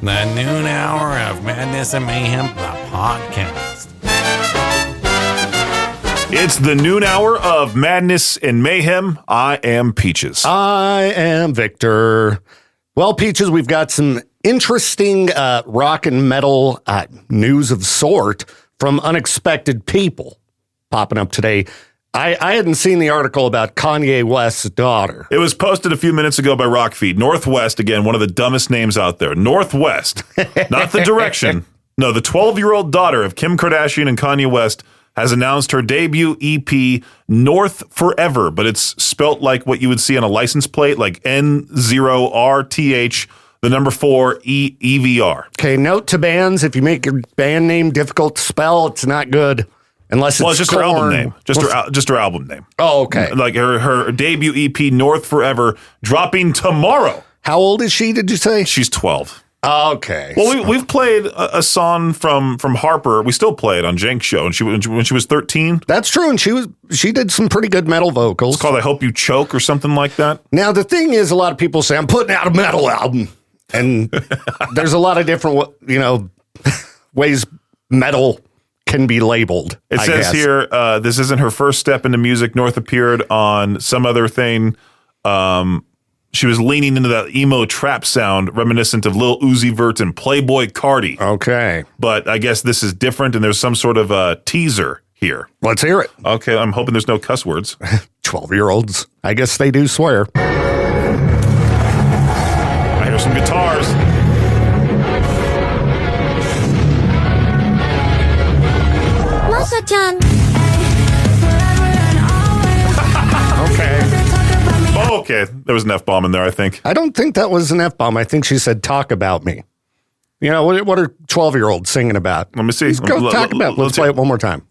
The noon hour of Madness and Mayhem, the podcast. It's the noon hour of Madness and Mayhem. I am Peaches. I am Victor. Well, Peaches, we've got some interesting rock and metal news of sort from unexpected people popping up today. I hadn't seen the article about Kanye West's daughter. It was posted a few minutes ago by Rockfeed. Northwest, again, one of the dumbest names out there. Northwest, not the direction. No, the 12-year-old daughter of Kim Kardashian and Kanye West has announced her debut EP, North Forever, but it's spelt like what you would see on a license plate, like N0RTH, the number 4 EVR. Okay, note to bands, if you make your band name difficult to spell, it's not good. Unless it's just her album name. Just her album name. Oh, okay. Like her debut EP, North Forever, dropping tomorrow. How old is she, did you say? She's 12. Okay. Well, we've played a song from Harper. We still play it on Jenk's show, and when she was 13. That's true, and she did some pretty good metal vocals. It's called I Hope You Choke or something like that. Now, the thing is, a lot of people say, I'm putting out a metal album, and there's a lot of different, ways metal can be labeled. It says here, this isn't her first step into music. North appeared on some other thing. She was leaning into that emo trap sound reminiscent of Lil Uzi Vert and Playboy Cardi. Okay. But I guess this is different, and there's some sort of a teaser here. Let's hear it. Okay, I'm hoping there's no cuss words. 12-year-olds. I guess they do swear. I hear some guitars. Masa-chan. Okay, there was an F-bomb in there, I think. I don't think that was an F-bomb. I think she said, talk about me. You know, what are 12-year-olds singing about? Let me see. Let's go talk about it. Let's play it one more time.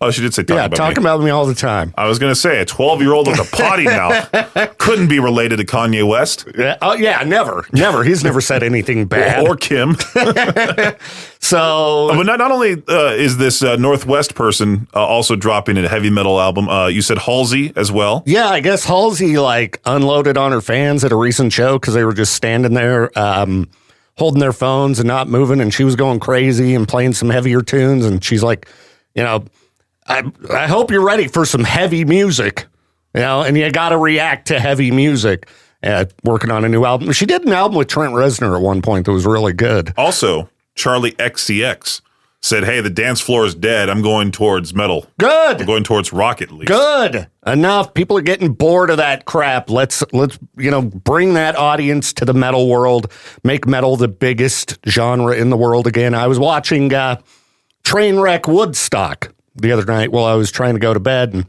Oh, she did say talk about me. Yeah, talk about me all the time. I was going to say, a 12-year-old with a potty mouth couldn't be related to Kanye West. Yeah, never. Never. He's never said anything bad. Or Kim. So, but not only is this Northwest person also dropping a heavy metal album, you said Halsey as well. Yeah, I guess Halsey unloaded on her fans at a recent show because they were just standing there holding their phones and not moving, and she was going crazy and playing some heavier tunes, and she's like, I hope you're ready for some heavy music, and you got to react to heavy music. Working on a new album. She did an album with Trent Reznor at one point that was really good. Also, Charli XCX said, hey, the dance floor is dead. I'm going towards metal. Good. I'm going towards rock at least. Good. Enough. People are getting bored of that crap. Let's bring that audience to the metal world. Make metal the biggest genre in the world again. I was watching Trainwreck Woodstock the other night while I was trying to go to bed, and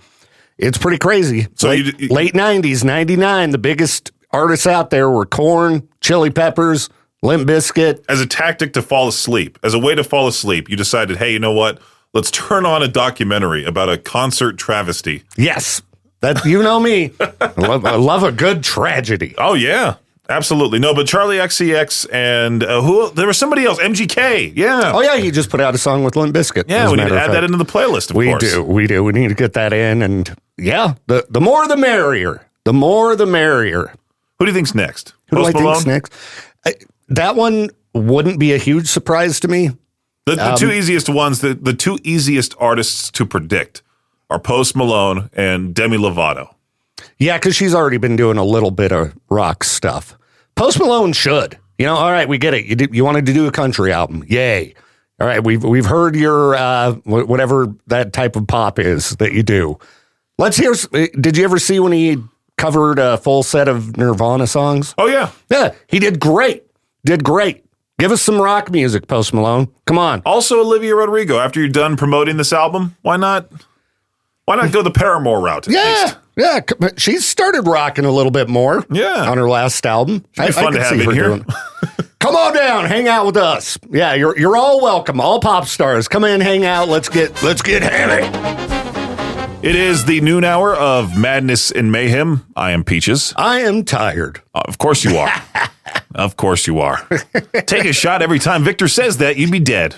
it's pretty crazy. So late 90s, 99, the biggest artists out there were Korn, Chili Peppers, Limp Bizkit. As a tactic to fall asleep, as a way to fall asleep, you decided, hey, you know what? Let's turn on a documentary about a concert travesty. Yes. That, you know me. I love a good tragedy. Oh, yeah. Absolutely. No, but Charli XCX and there was somebody else, MGK. Yeah. Oh, yeah. He just put out a song with Limp Bizkit. Yeah, we need to add that into the playlist, of course. We do. We need to get that in. And yeah, the more the merrier. The more the merrier. Who do you think's next? Who Post do I Malone? think's next? That one wouldn't be a huge surprise to me. The two easiest ones, the two easiest artists to predict are Post Malone and Demi Lovato. Yeah, because she's already been doing a little bit of rock stuff. Post Malone should. All right, we get it. You wanted to do a country album. Yay. All right, we've heard your whatever that type of pop is that you do. Let's hear. Did you ever see when he covered a full set of Nirvana songs? Oh, yeah. Yeah, he did great. Give us some rock music, Post Malone. Come on. Also, Olivia Rodrigo, after you're done promoting this album, why not go the Paramore route at least? Yeah, she's started rocking a little bit more on her last album. It'd be fun to have in here. Come on down, hang out with us. Yeah, you're all welcome, all pop stars. Come in, hang out, let's get hammy. It is the noon hour of Madness and Mayhem. I am Peaches. I am tired. Of course you are. Of course you are. Take a shot every time Victor says that, you'd be dead.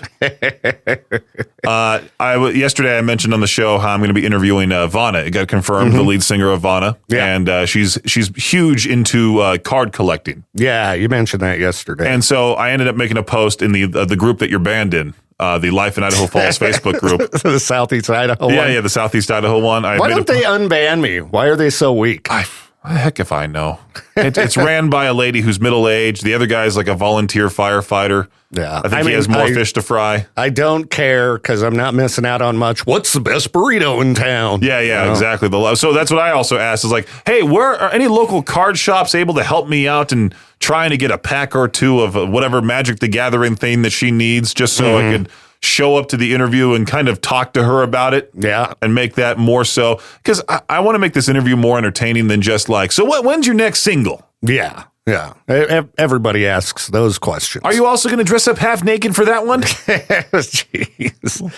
Yesterday I mentioned on the show how I'm going to be interviewing Vanna. It got confirmed, the lead singer of Vanna. Yeah. And she's huge into card collecting. Yeah, you mentioned that yesterday. And so I ended up making a post in the group that you're banned in. The Life in Idaho Falls Facebook group. The Southeast Idaho one? Yeah, the Southeast Idaho one. Why don't they unban me? Why are they so weak? Heck if I know. It's ran by a lady who's middle-aged. The other guy's like a volunteer firefighter. Yeah. I think he has more fish to fry. I don't care because I'm not missing out on much. What's the best burrito in town? Yeah, exactly. So that's what I also asked is like, hey, where are any local card shops able to help me out in trying to get a pack or two of whatever Magic the Gathering thing that she needs just so I could show up to the interview and kind of talk to her about it. Yeah. And make that more so. Because I want to make this interview more entertaining than just like, so when's your next single? Yeah. Everybody asks those questions. Are you also going to dress up half naked for that one? Jeez.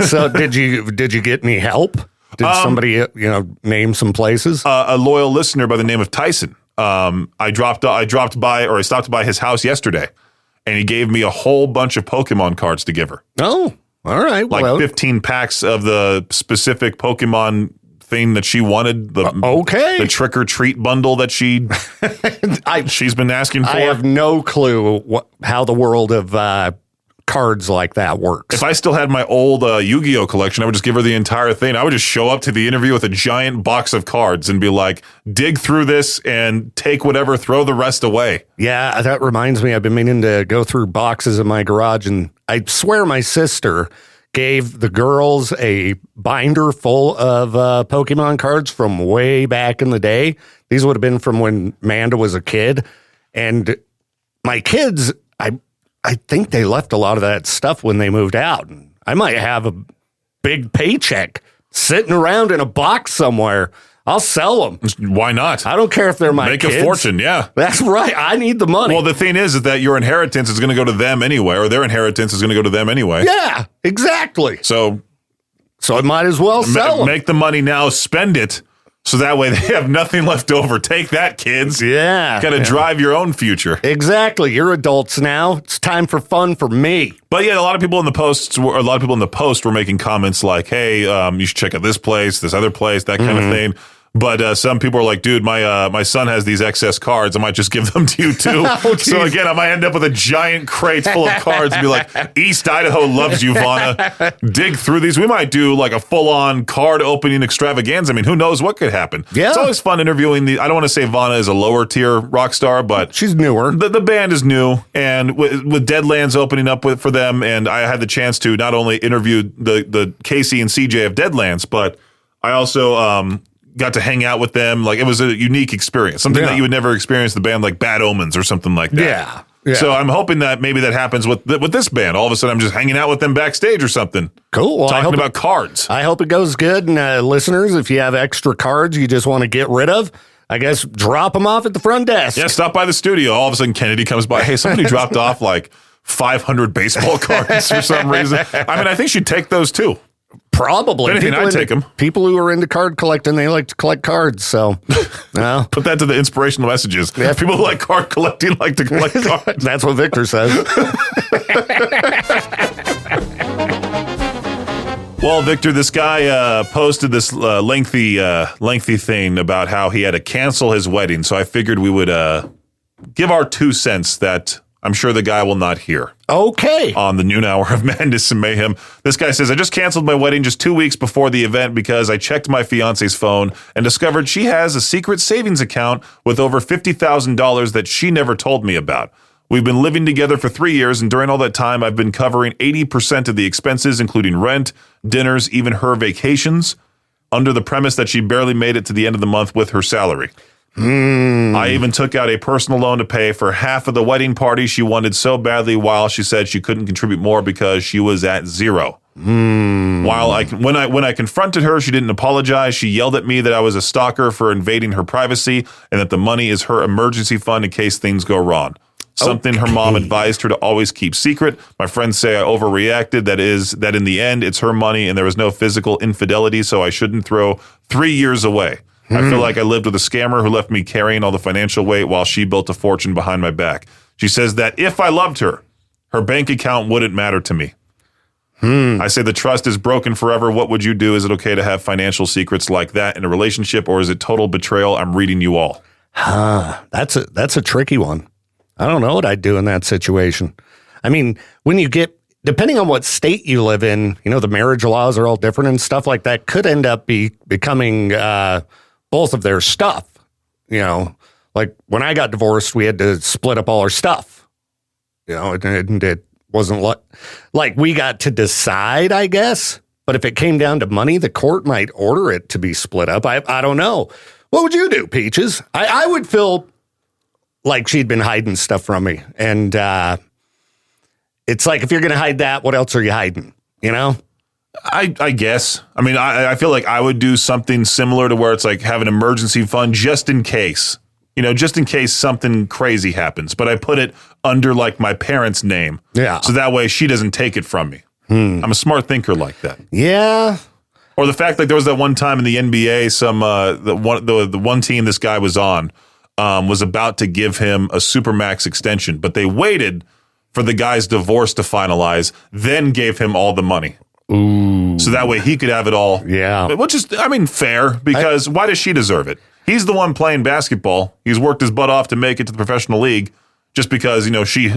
So did you get any help? Did somebody name some places? A loyal listener by the name of Tyson. I stopped by his house yesterday, and he gave me a whole bunch of Pokemon cards to give her. Oh, all right. Like 15 packs of the specific Pokemon thing that she wanted. The trick or treat bundle that she's been asking for. I have no clue how the world of cards like that works. If I still had my old Yu-Gi-Oh collection, I would just give her the entire thing. I would just show up to the interview with a giant box of cards and be like, dig through this and take whatever, throw the rest away. Yeah, that reminds me. I've been meaning to go through boxes in my garage, and I swear my sister gave the girls a binder full of Pokemon cards from way back in the day. These would have been from when Amanda was a kid. And my kids, I think they left a lot of that stuff when they moved out. And I might have a big paycheck sitting around in a box somewhere. I'll sell them. Why not? I don't care if they're my Make kids. a fortune, yeah. That's right. I need the money. Well, the thing is that your inheritance is going to go to them anyway, or their inheritance is going to go to them anyway. Yeah, exactly. So I might as well sell them. Make the money now, spend it, so that way they have nothing left over. Take that, kids. Yeah. Got to drive your own future. Exactly. You're adults now. It's time for fun for me. But yeah, a lot of people in the post were making comments like, hey, you should check out this place, this other place, that kind of thing. But some people are like, dude, my son has these excess cards. I might just give them to you too. So again, I might end up with a giant crate full of cards and be like, East Idaho loves you, Vanna. Dig through these. We might do like a full-on card opening extravaganza. I mean, who knows what could happen. Yeah. It's always fun interviewing I don't want to say Vanna is a lower tier rock star, but she's newer. The band is new, and with Deadlands opening up for them, and I had the chance to not only interview the Casey and CJ of Deadlands, but I also got to hang out with them. Like, it was a unique experience, something that you would never experience the band like Bad Omens or something like that. Yeah. So I'm hoping that maybe that happens with this band. All of a sudden, I'm just hanging out with them backstage or something. Cool. Well, talking about cards. I hope it goes good. And listeners, if you have extra cards you just want to get rid of, I guess drop them off at the front desk. Yeah, stop by the studio. All of a sudden, Kennedy comes by. Hey, somebody dropped off like 500 baseball cards for some reason. I mean, I think she'd take those too. Probably. If anything, I'd take them. People who are into card collecting, they like to collect cards. So, put that to the inspirational messages. Yeah. People who like card collecting like to collect cards. That's what Victor says. Well, Victor, this guy posted this lengthy thing about how he had to cancel his wedding. So I figured we would give our 2 cents that I'm sure the guy will not hear. Okay. On the noon hour of Madness and Mayhem. This guy says, I just canceled my wedding just 2 weeks before the event because I checked my fiance's phone and discovered she has a secret savings account with over $50,000 that she never told me about. We've been living together for 3 years, and during all that time, I've been covering 80% of the expenses, including rent, dinners, even her vacations, under the premise that she barely made it to the end of the month with her salary. I even took out a personal loan to pay for half of the wedding party she wanted so badly, while she said she couldn't contribute more because she was at zero. When I confronted her, she didn't apologize. She yelled at me that I was a stalker for invading her privacy and that the money is her emergency fund in case things go wrong. Something her mom advised her to always keep secret. My friends say I overreacted. That in the end, it's her money and there was no physical infidelity, so I shouldn't throw 3 years away. I feel like I lived with a scammer who left me carrying all the financial weight while she built a fortune behind my back. She says that if I loved her, her bank account wouldn't matter to me. I say the trust is broken forever. What would you do? Is it okay to have financial secrets like that in a relationship, or is it total betrayal? I'm reading you all. That's a tricky one. I don't know what I'd do in that situation. I mean, when you get, depending on what state you live in, the marriage laws are all different and stuff like that could end up becoming both of their stuff. Like when I got divorced, we had to split up all our stuff. And it wasn't like we got to decide, I guess. But if it came down to money, the court might order it to be split up. I don't know. What would you do, Peaches? I would feel like she'd been hiding stuff from me. And it's like, if you're going to hide that, what else are you hiding? I guess. I mean, I feel like I would do something similar to where it's like have an emergency fund just in case. Just in case something crazy happens. But I put it under like my parents' name. Yeah. So that way she doesn't take it from me. I'm a smart thinker like that. Yeah. Or the fact like there was that one time in the NBA, the one team this guy was on was about to give him a supermax extension, but they waited for the guy's divorce to finalize, then gave him all the money. Ooh. So that way he could have it all. Yeah. Which is, fair, because why does she deserve it? He's the one playing basketball. He's worked his butt off to make it to the professional league just because, she,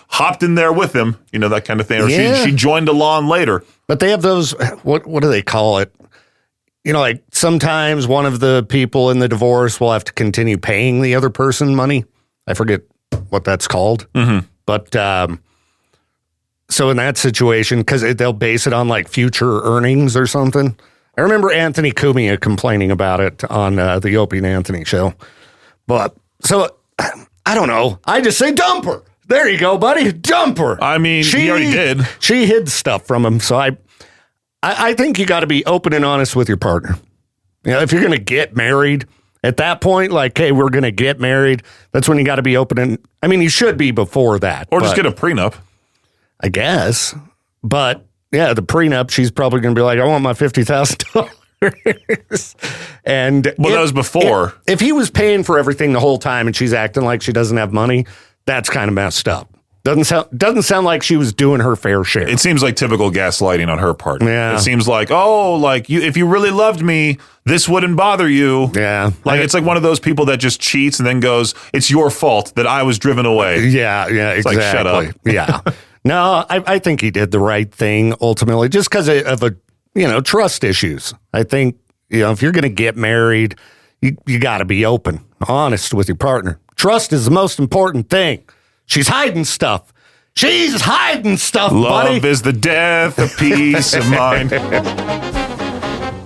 hopped in there with him, that kind of thing. Or she joined along later. But they have those, what do they call it? Like sometimes one of the people in the divorce will have to continue paying the other person money. I forget what that's called. Mm-hmm. But so in that situation, because they'll base it on like future earnings or something. I remember Anthony Cumia complaining about it on the Opie and Anthony show. But so I don't know. I just say dump her. There you go, buddy. Dump her. I mean, he already did. She hid stuff from him. So I think you got to be open and honest with your partner. If you're going to get married at that point, like, hey, we're going to get married. That's when you got to be open. And I mean, you should be before that. Or just get a prenup. I guess. But yeah, the prenup, she's probably going to be like, I want my $50,000. And that was before. If he was paying for everything the whole time and she's acting like she doesn't have money, that's kind of messed up. Doesn't sound like she was doing her fair share. It seems like typical gaslighting on her part. Yeah. It seems like, if you really loved me, this wouldn't bother you. Yeah. Like it's like one of those people that just cheats and then goes, it's your fault that I was driven away. Yeah, exactly. Like, shut up. Yeah. No, I think he did the right thing ultimately, just because of trust issues. I think, if you're going to get married, you got to be open, honest with your partner. Trust is the most important thing. She's hiding stuff. She's hiding stuff, buddy. Love is the death of peace of mind.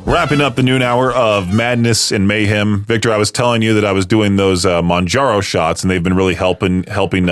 Wrapping up the noon hour of madness and mayhem. Victor, I was telling you that I was doing those Monjaro shots, and they've been really helping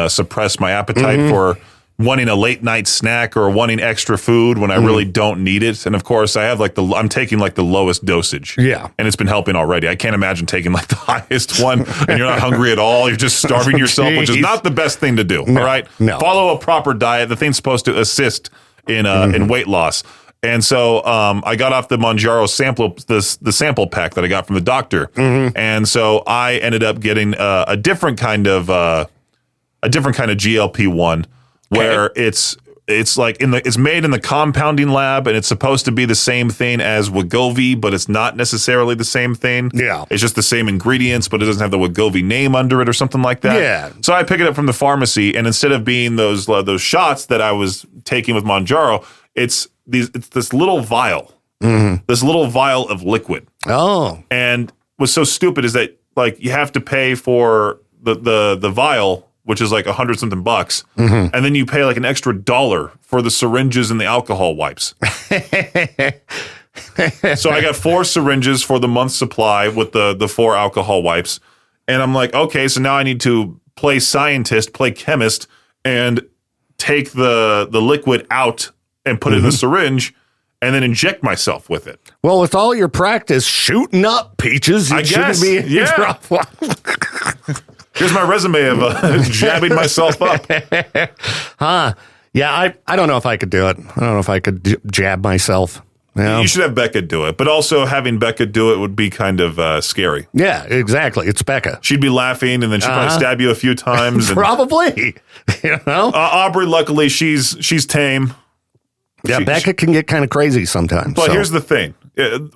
suppress my appetite for wanting a late night snack or wanting extra food when I really don't need it. And of course, I have I'm taking like the lowest dosage. Yeah. And it's been helping already. I can't imagine taking like the highest one and you're not hungry at all. You're just starving yourself, which is not the best thing to do. No, all right. No. Follow a proper diet. The thing's supposed to assist in weight loss. And so I got off the Monjaro sample, the sample pack that I got from the doctor. And so I ended up getting a different kind of GLP-1 where it's like it's made in the compounding lab and it's supposed to be the same thing as Wegovy, but it's not necessarily the same thing. Yeah. It's just the same ingredients, but it doesn't have the Wegovy name under it or something like that. Yeah. So I pick it up from the pharmacy, and instead of being those shots that I was taking with Monjaro, it's this little vial. This little vial of liquid. Oh. And what's so stupid is that like you have to pay for the vial, which is like $100-something bucks, and then you pay like an extra $1 for the syringes and the alcohol wipes. So I got 4 syringes for the month's supply with the 4 alcohol wipes, and I'm like, okay, so now I need to play scientist, play chemist, and take the liquid out and put it in the syringe, and then inject myself with it. Well, with all your practice shooting up, Peaches, you shouldn't be in trouble. Here's my resume of jabbing myself up. Yeah, I don't know if I could do it. I don't know if I could jab myself. You know? You should have Becca do it, but also having Becca do it would be kind of scary. Yeah, exactly. It's Becca. She'd be laughing, and then she'd probably stab you a few times. Probably. You know? Aubrey, luckily, she's tame. Yeah, Becca can get kind of crazy sometimes. But here's the thing.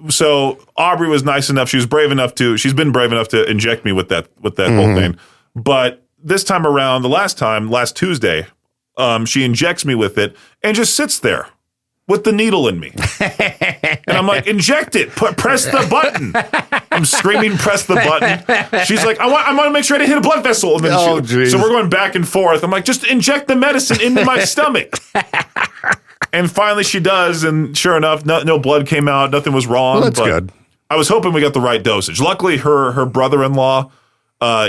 So Aubrey was nice enough. She's been brave enough to inject me with that whole thing. But this time around, last Tuesday, she injects me with it and just sits there with the needle in me. And I'm like, inject it. Press the button. I'm screaming, press the button. She's like, I want to make sure I didn't hit a blood vessel. And then so we're going back and forth. I'm like, just inject the medicine into my stomach. And finally she does, and sure enough, no blood came out. Nothing was wrong. Well, that's good. I was hoping we got the right dosage. Luckily, her brother-in-law,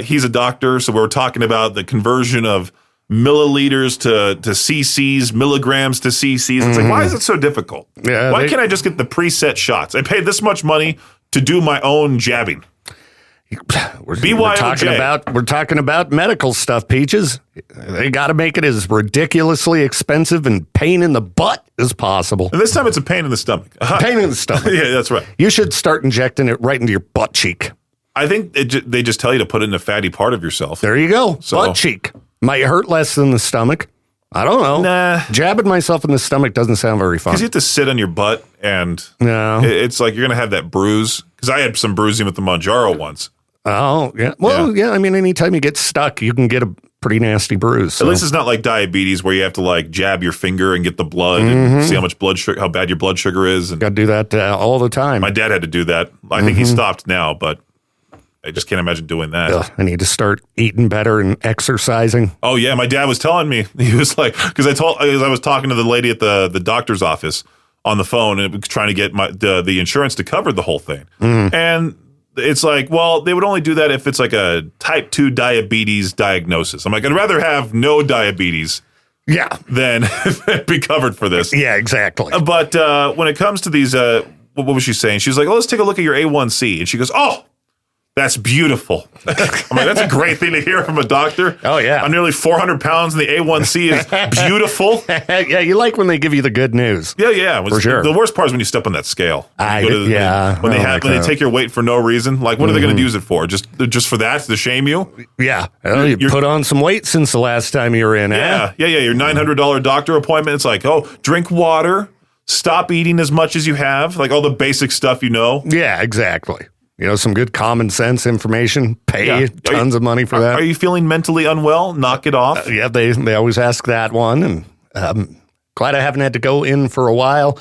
he's a doctor, so we were talking about the conversion of milliliters to cc's, milligrams to cc's. It's like, why is it so difficult? Yeah, why can't I just get the preset shots? I paid this much money to do my own jabbing. We're talking about medical stuff, Peaches. They got to make it as ridiculously expensive and pain in the butt as possible. And this time it's a pain in the stomach. Pain in the stomach. Yeah, that's right. You should start injecting it right into your butt cheek. I think they just tell you to put it in a fatty part of yourself. There you go. Butt cheek. Might hurt less than the stomach. I don't know. Nah. Jabbing myself in the stomach doesn't sound very fun. Because you have to sit on your butt, and no. It's like you're going to have that bruise. Because I had some bruising with the Manjaro once. Oh, yeah. Well, yeah. I mean, anytime you get stuck, you can get a pretty nasty bruise. So. At least it's not like diabetes where you have to like jab your finger and get the blood and see how much how bad your blood sugar is. And got to do that all the time. my dad had to do that. I think he stopped now, but I just can't imagine doing that. Ugh, I need to start eating better and exercising. Oh yeah, my dad was telling me, he was like, because I was talking to the lady at the doctor's office on the phone and trying to get the insurance to cover the whole thing, and it's like, well, they would only do that if it's like a type 2 diabetes diagnosis. I'm like, I'd rather have no diabetes, than be covered for this. Yeah, exactly. But when it comes to these, what was she saying? She was like, oh, let's take a look at your A1C, and she goes, oh. That's beautiful. I'm like, that's a great thing to hear from a doctor. Oh, yeah. I'm nearly 400 pounds and the A1C is beautiful. Yeah, you like when they give you the good news. Yeah. For sure. The worst part is when you step on that scale. When they take your weight for no reason. Like, what are they going to use it for? Just for that? To shame you? Yeah. Well, you put on some weight since the last time you were in. Yeah. Your $900 doctor appointment. It's like, oh, drink water. Stop eating as much as you have. Like all the basic stuff you know. Yeah, exactly. You know, some good common sense information. Pay tons of money for that. Are you feeling mentally unwell? Knock it off. Yeah, they always ask that one. And glad I haven't had to go in for a while.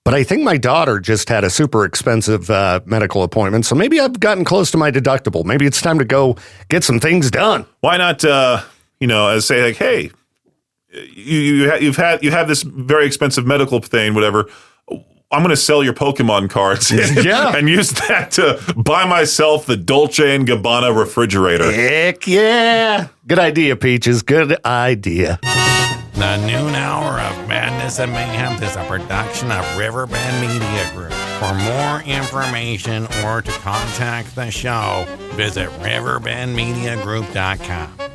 But I think my daughter just had a super expensive medical appointment. So maybe I've gotten close to my deductible. Maybe it's time to go get some things done. Why not, say like, hey, you have this very expensive medical thing, whatever. I'm going to sell your Pokémon cards and use that to buy myself the Dolce & Gabbana refrigerator. Heck yeah. Good idea, Peaches. Good idea. The noon hour of Madness and Mayhem is a production of Riverbend Media Group. For more information or to contact the show, visit riverbendmediagroup.com.